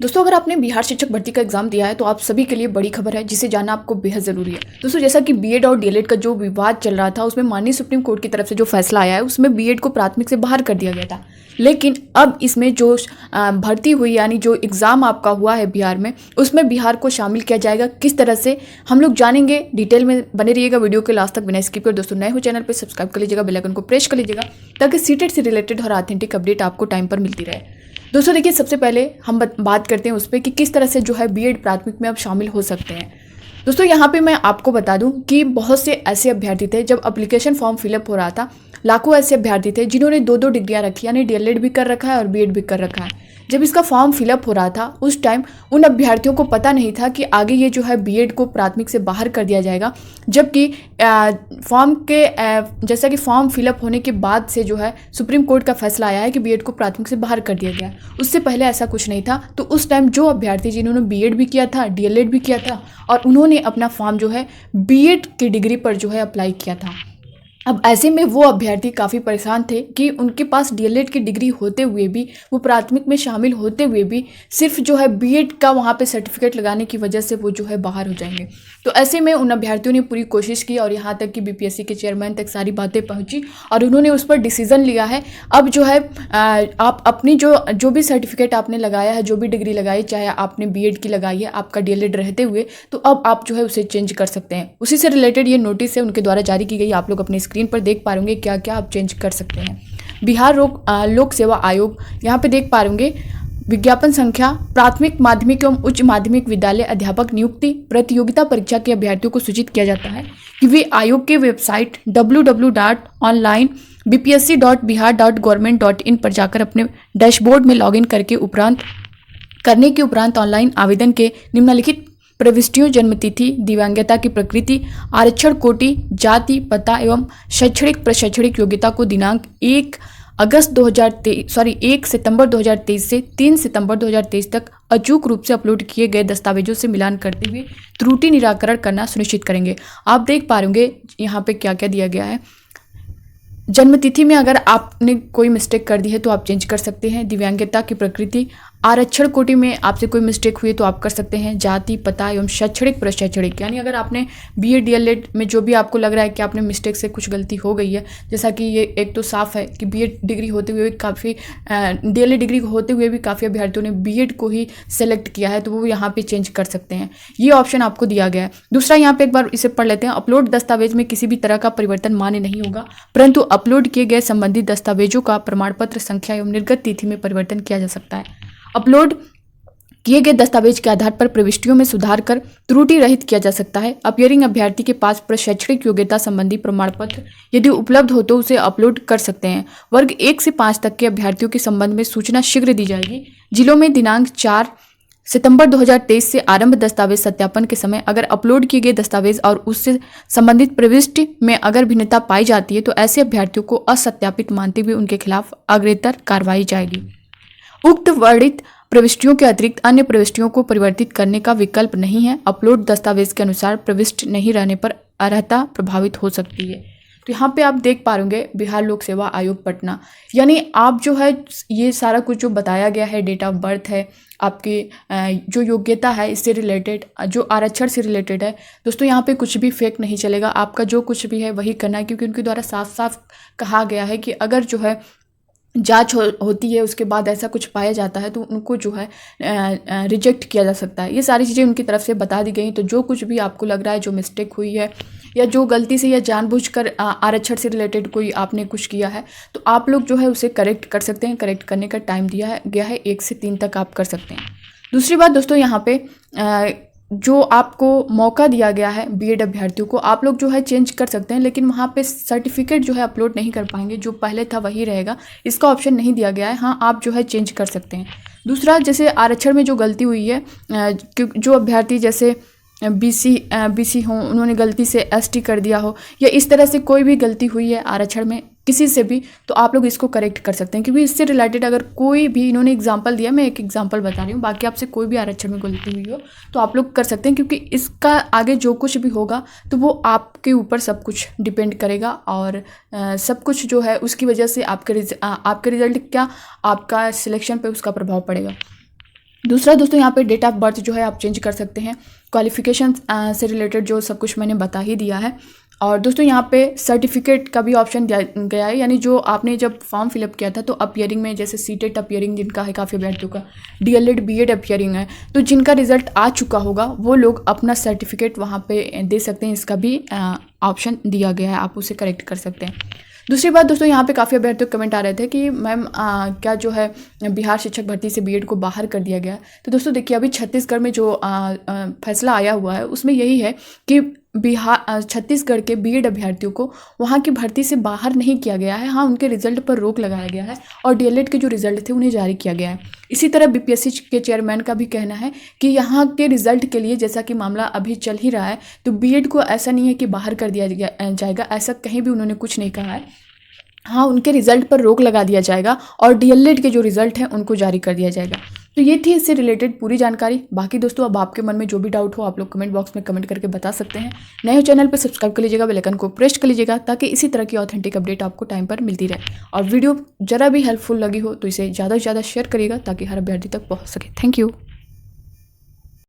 दोस्तों, अगर आपने बिहार शिक्षक भर्ती का एग्जाम दिया है तो आप सभी के लिए बड़ी खबर है जिसे जानना आपको बेहद ज़रूरी है। दोस्तों, जैसा कि बीएड और डीएलएड का जो विवाद चल रहा था उसमें माननीय सुप्रीम कोर्ट की तरफ से जो फैसला आया है उसमें बीएड को प्राथमिक से बाहर कर दिया गया था। लेकिन अब इसमें जो भर्ती हुई यानी जो एग्ज़ाम आपका हुआ है बिहार में, उसमें बिहार को शामिल किया जाएगा। किस तरह से हम लोग जानेंगे, डिटेल में बने रहिएगा वीडियो के लास्ट तक बिना स्किप कर। दोस्तों, नए हो चैनल पर सब्सक्राइब कर लीजिएगा, बेल आइकन को प्रेस कर लीजिएगा ताकि सीटेट से रिलेटेड और ऑथेंटिक अपडेट आपको टाइम पर मिलती रहे। दोस्तों देखिए, सबसे पहले हम बात करते हैं उस पर कि किस तरह से जो है बीएड प्राथमिक में अब शामिल हो सकते हैं। दोस्तों, यहाँ पे मैं आपको बता दूं कि बहुत से ऐसे अभ्यर्थी थे, जब एप्लीकेशन फॉर्म फिलअप हो रहा था, लाखों ऐसे अभ्यर्थी थे जिन्होंने दो डिग्रियां रखी, यानी डीएलएड भी कर रखा है और बीएड भी कर रखा है। जब इसका फॉर्म फिलअप हो रहा था उस टाइम उन अभ्यर्थियों को पता नहीं था कि आगे ये जो है बीएड को प्राथमिक से बाहर कर दिया जाएगा, जबकि जैसा कि फॉर्म फिलअप होने के बाद से जो है सुप्रीम कोर्ट का फैसला आया है कि बीएड को प्राथमिक से बाहर कर दिया गया। उससे पहले ऐसा कुछ नहीं था। तो उस टाइम जो अभ्यर्थी जिन्होंने बीएड भी किया था, डीएलएड भी किया था और उन्होंने अपना फॉर्म जो है बीएड की डिग्री पर जो है अप्लाई किया था, अब ऐसे में वो अभ्यर्थी काफ़ी परेशान थे कि उनके पास डीएलएड की डिग्री होते हुए भी, वो प्राथमिक में शामिल होते हुए भी सिर्फ जो है बीएड का वहाँ पे सर्टिफिकेट लगाने की वजह से वो जो है बाहर हो जाएंगे। तो ऐसे में उन अभ्यर्थियों ने पूरी कोशिश की और यहाँ तक कि बीपीएससी के चेयरमैन तक सारी बातें पहुँची और उन्होंने उस पर डिसीजन लिया है। अब जो है आप अपनी जो भी सर्टिफिकेट आपने लगाया है, जो भी डिग्री लगाई, चाहे आपने बीएड की लगाई है आपका डीएलएड रहते हुए, तो अब आप जो है उसे चेंज कर सकते हैं। उसी से रिलेटेड ये नोटिस है उनके द्वारा जारी की गई, आप लोग अपनी स्क्रीन पर देख पा रहे होंगे क्या क्या आप चेंज कर सकते हैं। बिहार लोक सेवा आयोग, यहाँ पे देख पा रहे होंगे विज्ञापन संख्या, प्राथमिक माध्यमिक एवं उच्च माध्यमिक विद्यालय अध्यापक नियुक्ति प्रतियोगिता परीक्षा के अभ्यर्थियों को सूचित किया जाता है कि वे आयोग के वेबसाइट www.onlinebpsc.bihar.government.in पर जाकर अपने डैशबोर्ड में लॉगिन करने के उपरांत ऑनलाइन आवेदन के निम्नलिखित प्रविष्टियों जन्मतिथि, दिव्यांगता की प्रकृति, आरक्षण कोटि, जाति, पता एवं शैक्षणिक प्रशैक्षणिक योग्यता को दिनांक 1 सितंबर 2023 से 3 सितंबर 2023 तक अचूक रूप से अपलोड किए गए दस्तावेजों से मिलान करते हुए त्रुटि निराकरण करना सुनिश्चित करेंगे। आप देख पा रहे होंगे यहाँ पे क्या क्या दिया गया है। जन्मतिथि में अगर आपने कोई मिस्टेक कर दी है तो आप चेंज कर सकते हैं। दिव्यांगता की प्रकृति, आरक्षण कोटि में आपसे कोई मिस्टेक हुई है तो आप कर सकते हैं। जाति, पता एवं शैक्षणिक प्रशैक्षणिक, यानी अगर आपने बीएड डीएलएड में जो भी आपको लग रहा है कि आपने मिस्टेक से कुछ गलती हो गई है, जैसा कि ये एक तो साफ है कि बीएड डिग्री होते हुए भी काफ़ी डीएलएड डिग्री होते हुए भी काफ़ी अभ्यर्थियों ने बीएड को ही सेलेक्ट किया है, तो वो यहाँ पर चेंज कर सकते हैं। ये ऑप्शन आपको दिया गया है। दूसरा, यहाँ पर एक बार इसे पढ़ लेते हैं। अपलोड दस्तावेज में किसी भी तरह का परिवर्तन मान्य नहीं होगा, परंतु अपलोड किए गए संबंधित दस्तावेजों का प्रमाण पत्र संख्या एवं निर्गत तिथि में परिवर्तन किया जा सकता है। अपलोड किए गए दस्तावेज के आधार पर प्रविष्टियों में सुधार कर त्रुटि रहित किया जा सकता है। अपीयरिंग अभ्यर्थी के पास प्रशैक्षणिक योग्यता संबंधी प्रमाण पत्र यदि उपलब्ध हो तो उसे अपलोड कर सकते हैं। वर्ग 1 से 5 तक के अभ्यर्थियों के संबंध में सूचना शीघ्र दी जाएगी। जिलों में दिनांक 4 सितंबर 2023 से आरंभ दस्तावेज सत्यापन के समय अगर अपलोड किए गए दस्तावेज और उससे संबंधित प्रविष्टि में अगर भिन्नता पाई जाती है तो ऐसे अभ्यर्थियों को असत्यापित मानते हुए उनके खिलाफ अग्रेतर कार्रवाई जाएगी। उक्त वर्णित प्रविष्टियों के अतिरिक्त अन्य प्रविष्टियों को परिवर्तित करने का विकल्प नहीं है। अपलोड दस्तावेज के अनुसार प्रविष्टि नहीं रहने पर अर्हता प्रभावित हो सकती है। तो यहाँ पे आप देख पा रहे बिहार लोक सेवा आयोग पटना, यानी आप जो है ये सारा कुछ जो बताया गया है, डेट ऑफ बर्थ है, आपकी जो योग्यता है इससे रिलेटेड, जो आरक्षण से रिलेटेड है, दोस्तों यहाँ पे कुछ भी फेक नहीं चलेगा। आपका जो कुछ भी है वही करना है, क्योंकि उनके द्वारा साफ साफ कहा गया है कि अगर जो है जांच होती है उसके बाद ऐसा कुछ पाया जाता है तो उनको जो है रिजेक्ट किया जा सकता है। ये सारी चीज़ें उनकी तरफ से बता दी गई। तो जो कुछ भी आपको लग रहा है, जो मिस्टेक हुई है या जो गलती से या जानबूझकर आरक्षण से रिलेटेड कोई आपने कुछ किया है, तो आप लोग जो है उसे करेक्ट कर सकते हैं। करेक्ट करने का टाइम दिया गया है 1 से 3 तक आप कर सकते हैं। दूसरी बात दोस्तों, यहाँ पे जो आपको मौका दिया गया है बीएड अभ्यर्थियों को, आप लोग जो है चेंज कर सकते हैं, लेकिन वहाँ पे सर्टिफिकेट जो है अपलोड नहीं कर पाएंगे। जो पहले था वही रहेगा, इसका ऑप्शन नहीं दिया गया है। हाँ, आप जो है चेंज कर सकते हैं। दूसरा, जैसे आरक्षण में जो गलती हुई है, जो अभ्यर्थी जैसे बीसी हों, उन्होंने गलती से एसटी कर दिया हो, या इस तरह से कोई भी गलती हुई है आरक्षण में किसी से भी, तो आप लोग इसको करेक्ट कर सकते हैं। क्योंकि इससे रिलेटेड अगर कोई भी, इन्होंने एग्जांपल दिया, मैं एक एग्जांपल बता रही हूँ, बाकी आपसे कोई भी आरक्षण में गलती हुई हो तो आप लोग कर सकते हैं। क्योंकि इसका आगे जो कुछ भी होगा तो वो आपके ऊपर सब कुछ डिपेंड करेगा, और सब कुछ जो है उसकी वजह से आपके रिजल्ट क्या, आपका सिलेक्शन पे उसका प्रभाव पड़ेगा। दूसरा दोस्तों यहाँ पे डेट ऑफ बर्थ जो है आप चेंज कर सकते हैं। क्वालिफिकेशन से रिलेटेड जो सब कुछ मैंने बता ही दिया है। और दोस्तों यहाँ पे सर्टिफिकेट का भी ऑप्शन दिया गया है, यानी जो आपने जब फॉर्म फिलअप किया था तो अपीयरिंग में जैसे सीटेट अपीयरिंग जिनका है काफ़ी अभ्यर्थियों का, डीएलएड बीएड अपीयरिंग है, तो जिनका रिजल्ट आ चुका होगा वो लोग अपना सर्टिफिकेट वहाँ पे दे सकते हैं। इसका भी ऑप्शन दिया गया है, आप उसे करेक्ट कर सकते हैं। दूसरी बात दोस्तों यहाँ पे काफ़ी अभ्यर्थियों कमेंट आ रहे थे कि मैम क्या जो है बिहार शिक्षक भर्ती से बीएड को बाहर कर दिया गया है। तो दोस्तों देखिए अभी छत्तीसगढ़ में जो फैसला आया हुआ है उसमें यही है कि छत्तीसगढ़ के बीएड अभ्यर्थियों को वहाँ की भर्ती से बाहर नहीं किया गया है। हाँ, उनके रिजल्ट पर रोक लगाया गया है और डीएलएड के जो रिजल्ट थे उन्हें जारी किया गया है। इसी तरह बीपीएससी के चेयरमैन का भी कहना है कि यहाँ के रिजल्ट के लिए जैसा कि मामला अभी चल ही रहा है तो बीएड को ऐसा नहीं है कि बाहर कर दिया जाएगा, ऐसा कहीं भी उन्होंने कुछ नहीं कहा है। हाँ, उनके रिजल्ट पर रोक लगा दिया जाएगा और डीएलएड के जो रिजल्ट हैं उनको जारी कर दिया जाएगा। तो ये थी इससे रिलेटेड पूरी जानकारी। बाकी दोस्तों अब आपके मन में जो भी डाउट हो आप लोग कमेंट बॉक्स में कमेंट करके बता सकते हैं। नए चैनल पर सब्सक्राइब कर लीजिएगा, बेल आइकन को प्रेस कर लीजिएगा ताकि इसी तरह की ऑथेंटिक अपडेट आपको टाइम पर मिलती रहे। और वीडियो जरा भी हेल्पफुल लगी हो तो इसे ज़्यादा से ज़्यादा शेयर करिएगा ताकि हर अभ्यर्थी तक पहुँच सके। Thank you.